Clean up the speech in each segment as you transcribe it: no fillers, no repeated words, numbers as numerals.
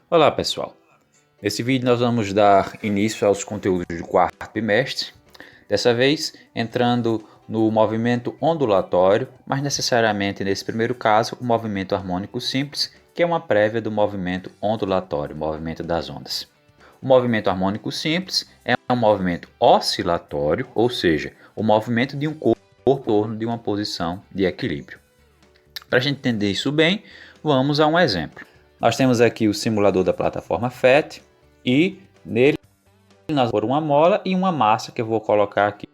Olá pessoal, nesse vídeo nós vamos dar início aos conteúdos do quarto bimestre, dessa vez entrando no movimento ondulatório, mas necessariamente nesse primeiro caso o movimento harmônico simples, que é uma prévia do movimento ondulatório, movimento das ondas. O movimento harmônico simples é um movimento oscilatório, ou seja, o movimento de um corpo em torno de uma posição de equilíbrio. Para a gente entender isso bem, vamos a um exemplo. Nós temos aqui o simulador da plataforma FET e nele nós vamos pôr uma mola e uma massa que eu vou colocar aqui,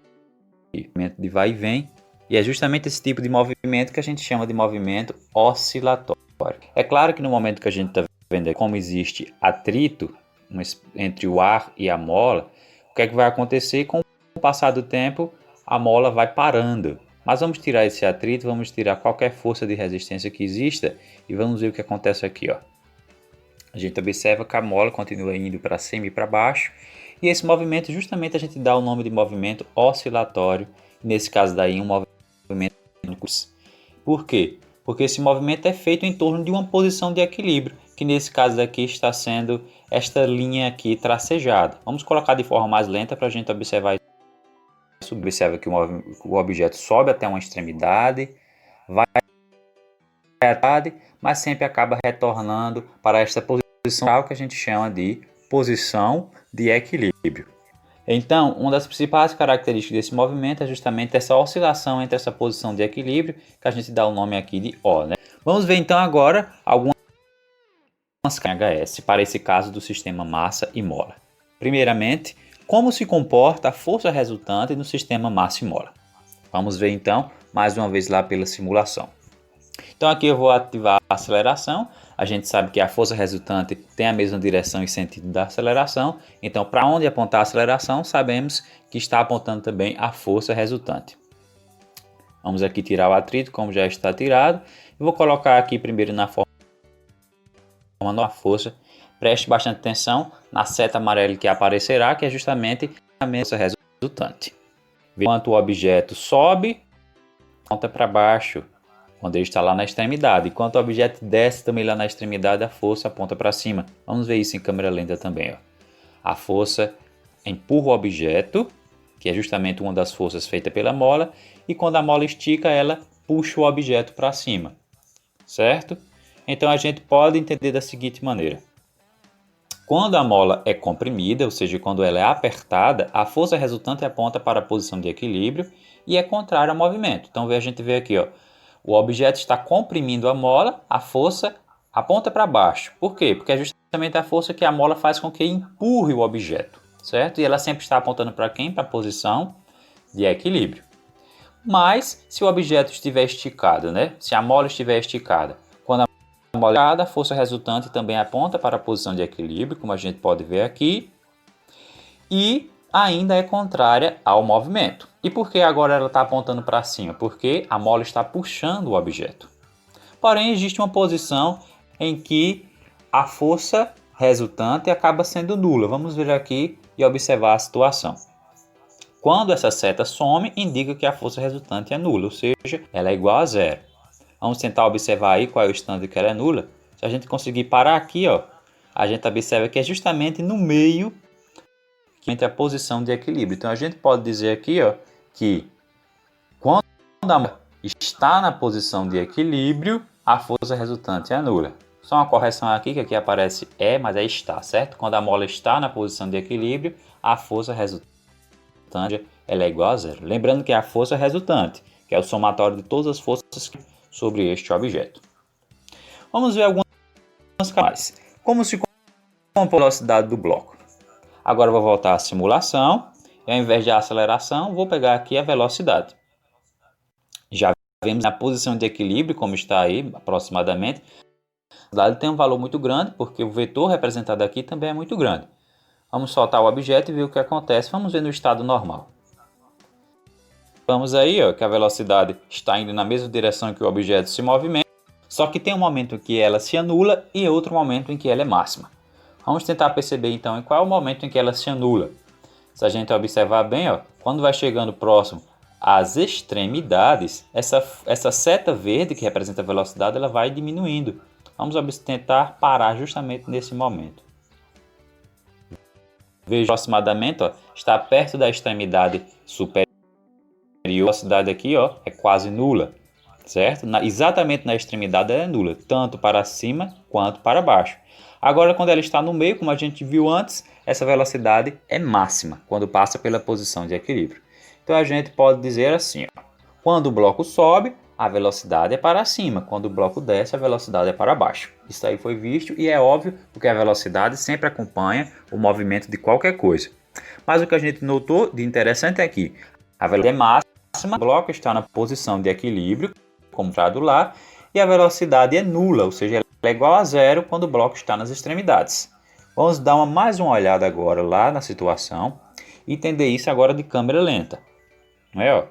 movimento de vai e vem, e é justamente esse tipo de movimento que a gente chama de movimento oscilatório. É claro que no momento que a gente está vendo como existe atrito entre o ar e a mola, o que é que vai acontecer? Com o passar do tempo, a mola vai parando. Mas vamos tirar esse atrito, vamos tirar qualquer força de resistência que exista e vamos ver o que acontece aqui, ó. A gente observa que a mola continua indo para cima e para baixo, e esse movimento justamente a gente dá o nome de movimento oscilatório, nesse caso daí um movimento. Por quê? Porque esse movimento é feito em torno de uma posição de equilíbrio, que nesse caso aqui está sendo esta linha aqui tracejada. Vamos colocar de forma mais lenta para a gente observar isso. Observa que o objeto sobe até uma extremidade, vai mas sempre acaba retornando para esta posição que a gente chama de posição de equilíbrio. Então, uma das principais características desse movimento é justamente essa oscilação entre essa posição de equilíbrio, que a gente dá o nome aqui de O, né? Vamos ver então agora algumas HS para esse caso do sistema massa e mola. Primeiramente, como se comporta a força resultante no sistema massa e mola. Vamos ver então mais uma vez lá pela simulação. Então aqui eu vou ativar a aceleração. A gente sabe que a força resultante tem a mesma direção e sentido da aceleração. Então para onde apontar a aceleração, sabemos que está apontando também a força resultante. Vamos aqui tirar o atrito, como já está tirado. Eu vou colocar aqui primeiro na forma da força. Preste bastante atenção na seta amarela que aparecerá, que é justamente a mesma resultante. Enquanto o objeto sobe, aponta para baixo, quando ele está lá na extremidade. Enquanto o objeto desce também lá na extremidade, a força aponta para cima. Vamos ver isso em câmera lenta também, ó. A força empurra o objeto, que é justamente uma das forças feita pela mola, e quando a mola estica, ela puxa o objeto para cima, certo? Então a gente pode entender da seguinte maneira. Quando a mola é comprimida, ou seja, quando ela é apertada, a força resultante aponta para a posição de equilíbrio e é contrária ao movimento. Então a gente vê aqui, ó, o objeto está comprimindo a mola, a força aponta para baixo. Por quê? Porque é justamente a força que a mola faz com que empurre o objeto, certo? E ela sempre está apontando para quem? Para a posição de equilíbrio. Mas se o objeto estiver esticado, né? Se a mola estiver esticada, quando a mola é esticada, a força resultante também aponta para a posição de equilíbrio, como a gente pode ver aqui, e ainda é contrária ao movimento. E por que agora ela está apontando para cima? Porque a mola está puxando o objeto. Porém, existe uma posição em que a força resultante acaba sendo nula. Vamos ver aqui e observar a situação. Quando essa seta some, indica que a força resultante é nula, ou seja, ela é igual a zero. Vamos tentar observar aí qual é o instante que ela é nula. Se a gente conseguir parar aqui, ó, a gente observa que é justamente no meio entre a posição de equilíbrio. Então a gente pode dizer aqui, ó, que quando a mola está na posição de equilíbrio, a força resultante é nula. Só uma correção aqui, que aqui aparece mas é está, certo? Quando a mola está na posição de equilíbrio, a força resultante ela é igual a zero. Lembrando que é a força resultante, que é o somatório de todas as forças sobre este objeto. Vamos ver algumas mais. Como se compõe a velocidade do bloco. Agora eu vou voltar à simulação. E ao invés de aceleração, vou pegar aqui a velocidade. Já vemos a posição de equilíbrio, como está aí aproximadamente. A velocidade tem um valor muito grande, porque o vetor representado aqui também é muito grande. Vamos soltar o objeto e ver o que acontece. Vamos ver no estado normal. Vamos aí, ó, que a velocidade está indo na mesma direção que o objeto se movimenta, só que tem um momento em que ela se anula e outro momento em que ela é máxima. Vamos tentar perceber então em qual é o momento em que ela se anula. Se a gente observar bem, ó, quando vai chegando próximo às extremidades, essa seta verde que representa a velocidade, ela vai diminuindo. Vamos tentar parar justamente nesse momento. Veja aproximadamente, ó, está perto da extremidade superior. A velocidade aqui, ó, é quase nula, certo? Exatamente na extremidade ela é nula, tanto para cima quanto para baixo. Agora, quando ela está no meio, como a gente viu antes, essa velocidade é máxima, quando passa pela posição de equilíbrio. Então, a gente pode dizer assim, ó, quando o bloco sobe, a velocidade é para cima. Quando o bloco desce, a velocidade é para baixo. Isso aí foi visto e é óbvio, porque a velocidade sempre acompanha o movimento de qualquer coisa. Mas o que a gente notou de interessante é que a velocidade é máxima, o bloco está na posição de equilíbrio, como mostrado lá, e a velocidade é nula, ou seja, ela é igual a zero quando o bloco está nas extremidades. Vamos dar mais uma olhada agora lá na situação e entender isso agora de câmera lenta. Não é, ó?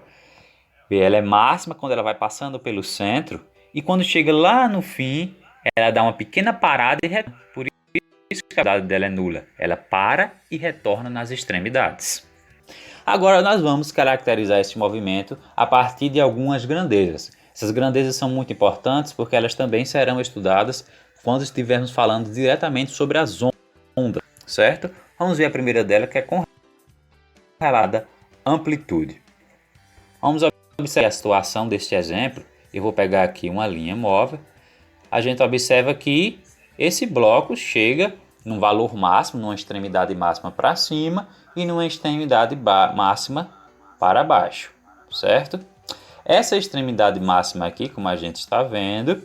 Ela é máxima quando ela vai passando pelo centro e quando chega lá no fim, ela dá uma pequena parada e retorna. Por isso que a velocidade dela é nula. Ela para e retorna nas extremidades. Agora nós vamos caracterizar esse movimento a partir de algumas grandezas. Essas grandezas são muito importantes porque elas também serão estudadas quando estivermos falando diretamente sobre as ondas, certo? Vamos ver a primeira dela, que é correlada amplitude. Vamos observar a situação deste exemplo. Eu vou pegar aqui uma linha móvel. A gente observa que esse bloco chega num valor máximo, numa extremidade máxima para cima e numa extremidade máxima para baixo, certo? Essa extremidade máxima aqui, como a gente está vendo,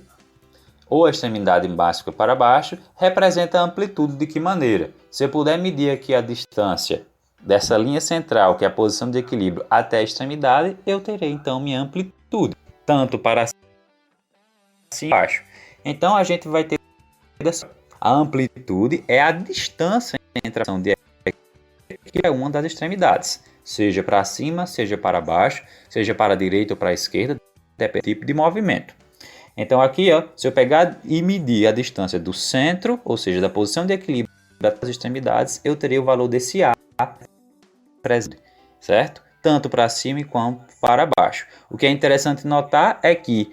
ou a extremidade máxima para baixo, representa a amplitude. De que maneira? Se eu puder medir aqui a distância dessa linha central, que é a posição de equilíbrio, até a extremidade, eu terei então minha amplitude, tanto para cima e baixo. Então a gente vai ter a amplitude é a distância entre a ação de que é uma das extremidades, seja para cima, seja para baixo, seja para a direita ou para a esquerda, depende do tipo de movimento. Então aqui, ó, se eu pegar e medir a distância do centro, ou seja, da posição de equilíbrio das extremidades, eu terei o valor desse A presente, certo? Tanto para cima quanto para baixo. O que é interessante notar é que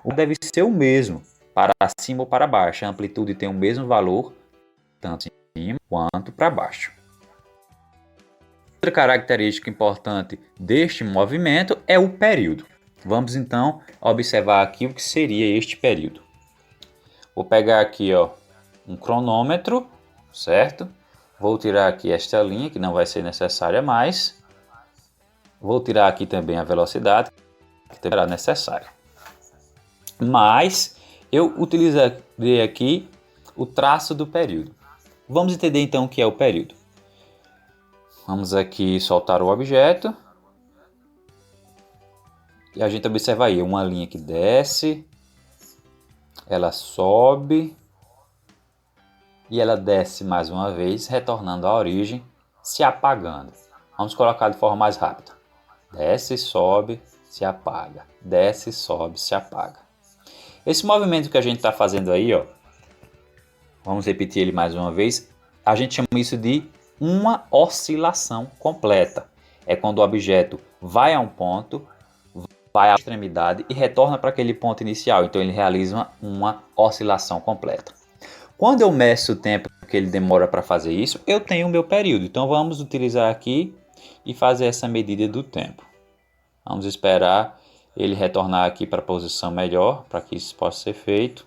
o deve ser o mesmo para cima ou para baixo. A amplitude tem o mesmo valor, tanto em cima quanto para baixo. Outra característica importante deste movimento é o período. Vamos então observar aqui o que seria este período. Vou pegar aqui, ó, um cronômetro, certo? Vou tirar aqui esta linha, que não vai ser necessária mais. Vou tirar aqui também a velocidade, que também será necessária. Mas eu utilizarei aqui o traço do período. Vamos entender então o que é o período. Vamos aqui soltar o objeto. E a gente observa aí uma linha que desce, ela sobe e ela desce mais uma vez, retornando à origem, se apagando. Vamos colocar de forma mais rápida. Desce, sobe, se apaga. Desce, sobe, se apaga. Esse movimento que a gente está fazendo aí, ó, vamos repetir ele mais uma vez. A gente chama isso de uma oscilação completa. É quando o objeto vai a um ponto, vai à extremidade e retorna para aquele ponto inicial. Então ele realiza uma oscilação completa. Quando eu meço o tempo que ele demora para fazer isso, eu tenho o meu período. Então vamos utilizar aqui e fazer essa medida do tempo. Vamos esperar ele retornar aqui para a posição melhor, para que isso possa ser feito.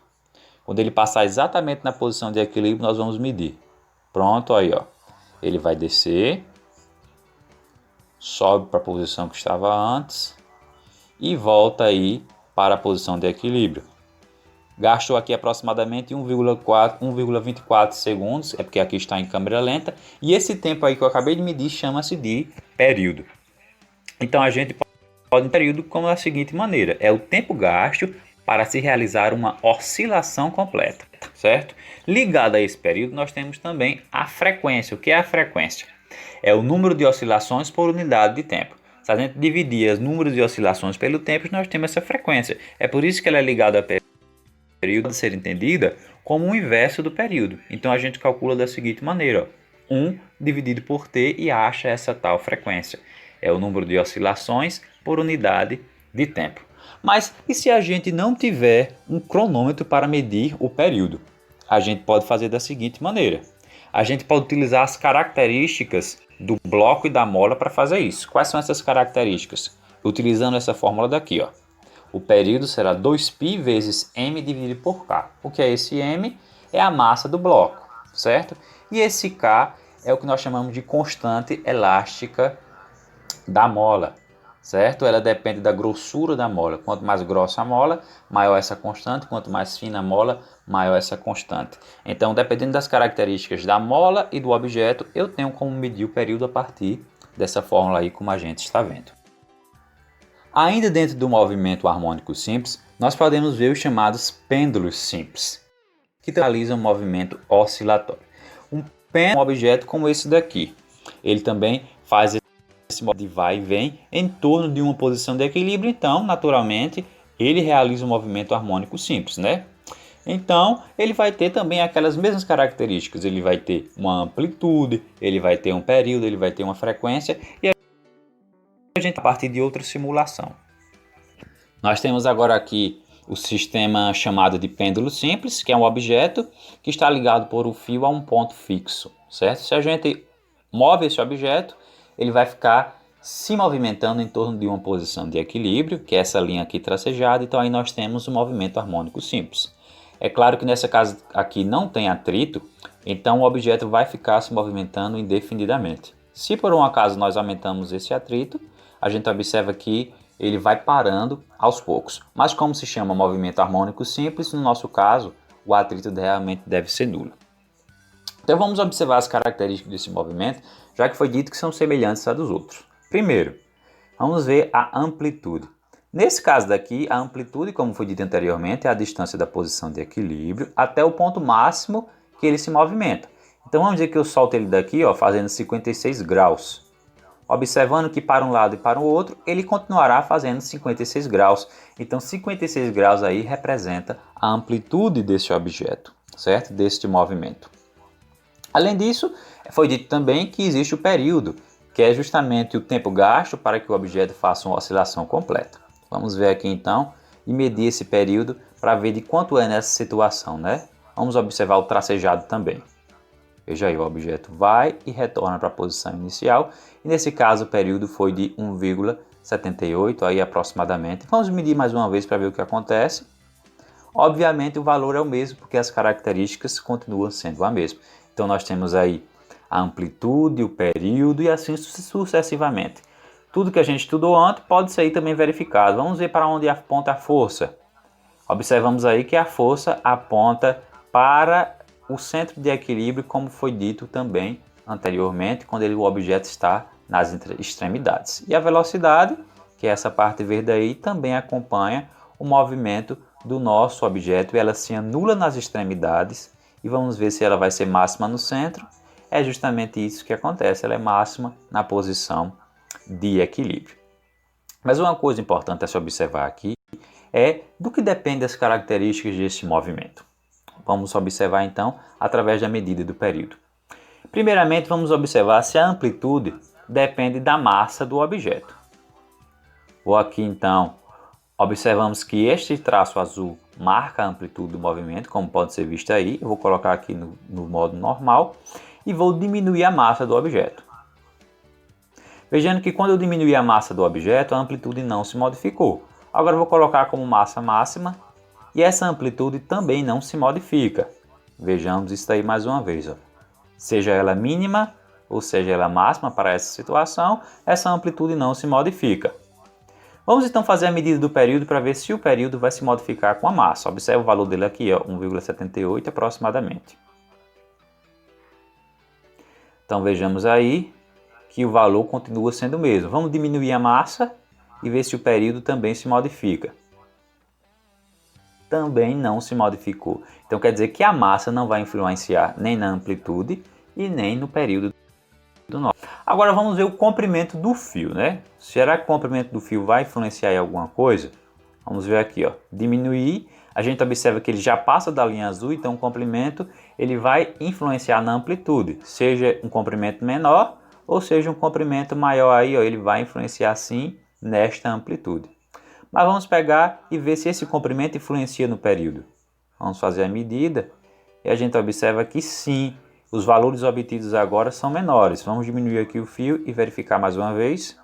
Quando ele passar exatamente na posição de equilíbrio, nós vamos medir. Pronto, aí, ó. Ele vai descer, sobe para a posição que estava antes e volta aí para a posição de equilíbrio. Gastou aqui aproximadamente 1,24 segundos, é porque aqui está em câmera lenta, e esse tempo aí que eu acabei de medir chama-se de período. Então a gente pode medir período como da seguinte maneira: é o tempo gasto para se realizar uma oscilação completa, certo? Ligado a esse período, nós temos também a frequência. O que é a frequência? É o número de oscilações por unidade de tempo. Se a gente dividir os números de oscilações pelo tempo, nós temos essa frequência. É por isso que ela é ligada a período, de ser entendida como o inverso do período. Então a gente calcula da seguinte maneira: 1 dividido por t e acha essa tal frequência. É o número de oscilações por unidade de tempo. Mas e se a gente não tiver um cronômetro para medir o período? A gente pode fazer da seguinte maneira. A gente pode utilizar as características do bloco e da mola para fazer isso. Quais são essas características? Utilizando essa fórmula daqui, ó. O período será 2π vezes m dividido por k. O que é esse m? É a massa do bloco, certo? E esse k é o que nós chamamos de constante elástica da mola, certo? Ela depende da grossura da mola. Quanto mais grossa a mola, maior essa constante. Quanto mais fina a mola, maior essa constante. Então, dependendo das características da mola e do objeto, eu tenho como medir o período a partir dessa fórmula aí, como a gente está vendo. Ainda dentro do movimento harmônico simples, nós podemos ver os chamados pêndulos simples, que realizam um movimento oscilatório. Um pêndulo é um objeto como esse daqui. Ele também faz esse modo de vai e vem em torno de uma posição de equilíbrio, então, naturalmente, ele realiza um movimento harmônico simples, né? Então, ele vai ter também aquelas mesmas características. Ele vai ter uma amplitude, ele vai ter um período, ele vai ter uma frequência, e a gente a partir de outra simulação. Nós temos agora aqui o sistema chamado de pêndulo simples, que é um objeto que está ligado por um fio a um ponto fixo, certo? Se a gente move esse objeto, ele vai ficar se movimentando em torno de uma posição de equilíbrio, que é essa linha aqui tracejada, então aí nós temos o movimento harmônico simples. É claro que nessa casa aqui não tem atrito, então o objeto vai ficar se movimentando indefinidamente. Se por um acaso nós aumentamos esse atrito, a gente observa que ele vai parando aos poucos. Mas como se chama movimento harmônico simples, no nosso caso, o atrito realmente deve ser nulo. Então vamos observar as características desse movimento, já que foi dito que são semelhantes a dos outros. Primeiro, vamos ver a amplitude. Nesse caso daqui, a amplitude, como foi dito anteriormente, é a distância da posição de equilíbrio até o ponto máximo que ele se movimenta. Então vamos dizer que eu solto ele daqui, ó, fazendo 56 graus. Observando que para um lado e para o outro, ele continuará fazendo 56 graus. Então 56 graus aí representa a amplitude desse objeto, certo? Deste movimento. Além disso, foi dito também que existe o período, que é justamente o tempo gasto para que o objeto faça uma oscilação completa. Vamos ver aqui então e medir esse período para ver de quanto é nessa situação, né? Vamos observar o tracejado também. Veja aí, o objeto vai e retorna para a posição inicial, e nesse caso o período foi de 1,78 aí aproximadamente. Vamos medir mais uma vez para ver o que acontece. Obviamente o valor é o mesmo, porque as características continuam sendo a mesma. Então nós temos aí a amplitude, o período e assim sucessivamente. Tudo que a gente estudou antes pode ser aí também verificado. Vamos ver para onde aponta a força. Observamos aí que a força aponta para o centro de equilíbrio, como foi dito também anteriormente, quando o objeto está nas extremidades. E a velocidade, que é essa parte verde aí, também acompanha o movimento do nosso objeto, e ela se anula nas extremidades, e vamos ver se ela vai ser máxima no centro. É justamente isso que acontece, ela é máxima na posição de equilíbrio. Mas uma coisa importante a se observar aqui é do que depende as características desse movimento. Vamos observar então através da medida do período. Primeiramente, vamos observar se a amplitude depende da massa do objeto. Ou aqui então, observamos que este traço azul marca a amplitude do movimento, como pode ser visto aí. Eu vou colocar aqui no modo normal e vou diminuir a massa do objeto. Vejando que quando eu diminuir a massa do objeto, a amplitude não se modificou. Agora eu vou colocar como massa máxima e essa amplitude também não se modifica. Vejamos isso aí mais uma vez. Ó. Seja ela mínima ou seja ela máxima para essa situação, essa amplitude não se modifica. Vamos então fazer a medida do período para ver se o período vai se modificar com a massa. Observe o valor dele aqui, 1,78 aproximadamente. Então vejamos aí que o valor continua sendo o mesmo. Vamos diminuir a massa e ver se o período também se modifica. Também não se modificou. Então quer dizer que a massa não vai influenciar nem na amplitude e nem no período do nó. Agora vamos ver o comprimento do fio, né? Será que o comprimento do fio vai influenciar em alguma coisa? Vamos ver aqui, ó. Diminuir, a gente observa que ele já passa da linha azul, então o comprimento ele vai influenciar na amplitude, seja um comprimento menor ou seja um comprimento maior aí, ó, ele vai influenciar sim nesta amplitude. Mas vamos pegar e ver se esse comprimento influencia no período. Vamos fazer a medida e a gente observa que sim, os valores obtidos agora são menores. Vamos diminuir aqui o fio e verificar mais uma vez.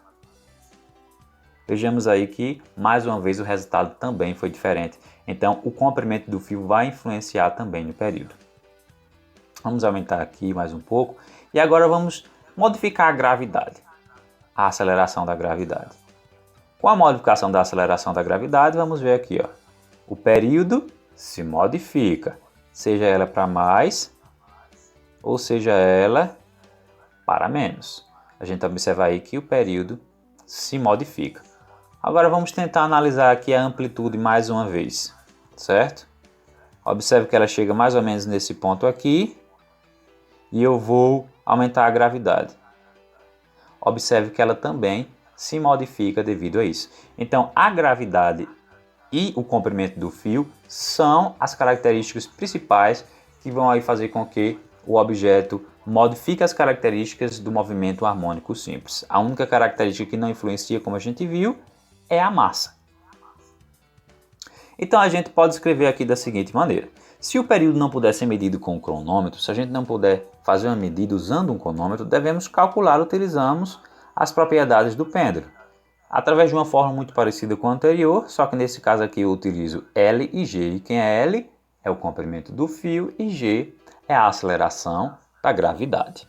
Vejamos aí que, mais uma vez, o resultado também foi diferente. Então, o comprimento do fio vai influenciar também no período. Vamos aumentar aqui mais um pouco. E agora vamos modificar a gravidade, a aceleração da gravidade. Com a modificação da aceleração da gravidade, vamos ver aqui, ó, o período se modifica, seja ela para mais ou seja ela para menos. A gente observa aí que o período se modifica. Agora vamos tentar analisar aqui a amplitude mais uma vez, certo? Observe que ela chega mais ou menos nesse ponto aqui e eu vou aumentar a gravidade. Observe que ela também se modifica devido a isso. Então, a gravidade e o comprimento do fio são as características principais que vão aí fazer com que o objeto modifique as características do movimento harmônico simples. A única característica que não influencia, como a gente viu, é a massa. Então a gente pode escrever aqui da seguinte maneira: se o período não puder ser medido com o cronômetro, se a gente não puder fazer uma medida usando um cronômetro, devemos calcular, utilizamos as propriedades do pêndulo. Através de uma forma muito parecida com a anterior, só que nesse caso aqui eu utilizo L e G. E quem é L? É o comprimento do fio e G é a aceleração da gravidade.